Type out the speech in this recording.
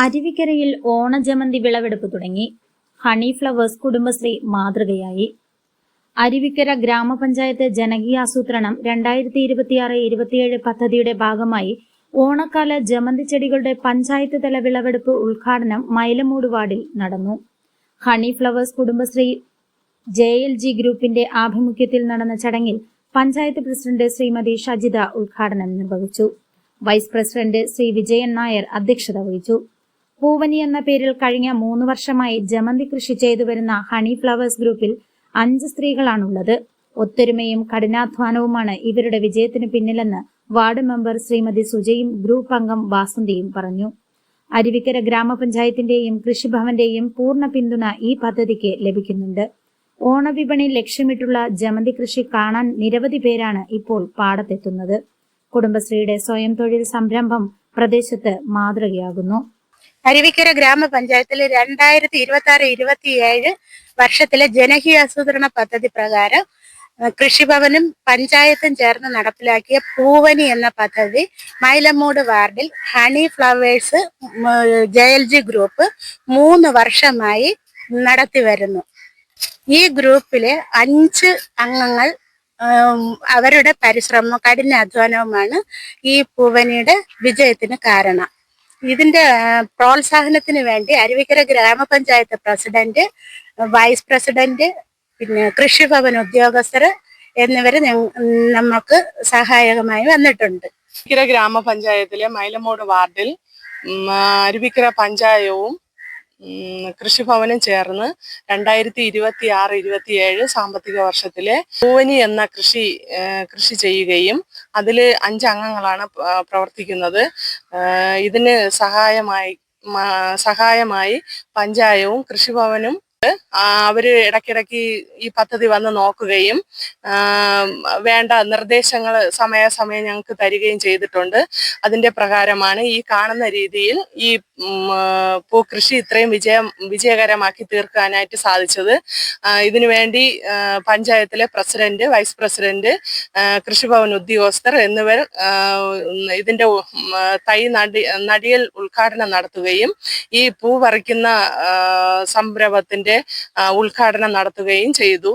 അരുവിക്കരയിൽ ഓണജമന്തി വിളവെടുപ്പ് തുടങ്ങി. Honey flowers Kudumbashree മാതൃകയായി. അരുവിക്കര ഗ്രാമപഞ്ചായത്ത് ജനകീയാസൂത്രണം 2026-27 പദ്ധതിയുടെ ഭാഗമായി ഓണക്കാല ജമന്തി ചെടികളുടെ പഞ്ചായത്ത് തല വിളവെടുപ്പ് ഉദ്ഘാടനം മൈലമൂട് വാർഡിൽ നടന്നു. ഹണി ഫ്ലവേഴ്സ് കുടുംബശ്രീ JLG ഗ്രൂപ്പിന്റെ ആഭിമുഖ്യത്തിൽ നടന്ന ചടങ്ങിൽ പഞ്ചായത്ത് പ്രസിഡന്റ് ശ്രീമതി ഷജിത ഉദ്ഘാടനം നിർവഹിച്ചു. വൈസ് പ്രസിഡന്റ് ശ്രീ വിജയൻ നായർ അധ്യക്ഷത വഹിച്ചു. പൂവനി എന്ന പേരിൽ കഴിഞ്ഞ 3 വർഷമായി ജമന്തി കൃഷി ചെയ്തുവരുന്ന ഹണി ഫ്ലവേഴ്സ് ഗ്രൂപ്പിൽ 5 സ്ത്രീകളാണുള്ളത്. ഒത്തൊരുമയും കഠിനാധ്വാനവുമാണ് ഇവരുടെ വിജയത്തിന് പിന്നിലെന്ന് വാർഡ് മെമ്പർ ശ്രീമതി സുജയും ഗ്രൂപ്പ് അംഗം വാസന്തിയും പറഞ്ഞു. അരുവിക്കര ഗ്രാമപഞ്ചായത്തിന്റെയും കൃഷിഭവന്റെയും പൂർണ്ണ പിന്തുണ ഈ പദ്ധതിക്ക് ലഭിക്കുന്നുണ്ട്. ഓണവിപണി ലക്ഷ്യമിട്ടുള്ള ജമന്തി കൃഷി കാണാൻ നിരവധി പേരാണ് ഇപ്പോൾ പാടത്തെത്തുന്നത്. കുടുംബശ്രീയുടെ സ്വയം തൊഴിൽ സംരംഭം പ്രദേശത്ത് മാതൃകയാകുന്നു. അരുവിക്കര ഗ്രാമപഞ്ചായത്തിലെ 2026-27 വർഷത്തിലെ ജനകീയാസൂത്രണ പദ്ധതി പ്രകാരം കൃഷിഭവനും പഞ്ചായത്തും ചേർന്ന് നടപ്പിലാക്കിയ പൂവനി എന്ന പദ്ധതി മൈലമൂട് വാർഡിൽ ഹണി ഫ്ലവേഴ്സ് JLG ഗ്രൂപ്പ് 3 വർഷമായി നടത്തി വരുന്നു. ഈ ഗ്രൂപ്പിലെ 5 അംഗങ്ങൾ അവരുടെ പരിശ്രമവും കഠിനാധ്വാനവുമാണ് ഈ പൂവനിയുടെ വിജയത്തിന് കാരണം. ഇതിന്റെ പ്രോത്സാഹനത്തിന് വേണ്ടി അരുവിക്കര ഗ്രാമപഞ്ചായത്ത് പ്രസിഡന്റ്, വൈസ് പ്രസിഡന്റ്, പിന്നെ കൃഷിഭവൻ ഉദ്യോഗസ്ഥർ എന്നിവർ നമുക്ക് സഹായകമായി വന്നിട്ടുണ്ട്. അരുവിക്കര ഗ്രാമപഞ്ചായത്തിലെ മൈലമൂട് വാർഡിൽ അരുവിക്കര പഞ്ചായവും കൃഷിഭവനും ചേർന്ന് 2026-27 സാമ്പത്തിക വർഷത്തിലെ പൂവനി എന്ന കൃഷി ചെയ്യുകയും അതിൽ 5 അംഗങ്ങളാണ് പ്രവർത്തിക്കുന്നത്. ഇതിന് സഹായമായി പഞ്ചായവും കൃഷിഭവനും അവര് ഇടയ്ക്കിടയ്ക്ക് ഈ പദ്ധതി വന്ന് നോക്കുകയും വേണ്ട നിർദ്ദേശങ്ങൾ സമയാസമയം ഞങ്ങൾക്ക് തരികയും ചെയ്തിട്ടുണ്ട്. അതിന്റെ പ്രകാരമാണ് ഈ കാണുന്ന രീതിയിൽ ഈ പൂക്കൃഷി ഇത്രയും വിജയകരമാക്കി തീർക്കാനായിട്ട് സാധിച്ചത്. ഇതിനുവേണ്ടി പഞ്ചായത്തിലെ പ്രസിഡന്റ്, വൈസ് പ്രസിഡന്റ്, കൃഷിഭവൻ ഉദ്യോഗസ്ഥർ എന്നിവർ ഇതിന്റെ തൈ നടിയൽ ഉദ്ഘാടനം നടത്തുകയും ഈ പൂ പറിക്കുന്ന സംരംഭത്തിന്റെ ഉദ്ഘാടനം നടത്തുകയും ചെയ്തു.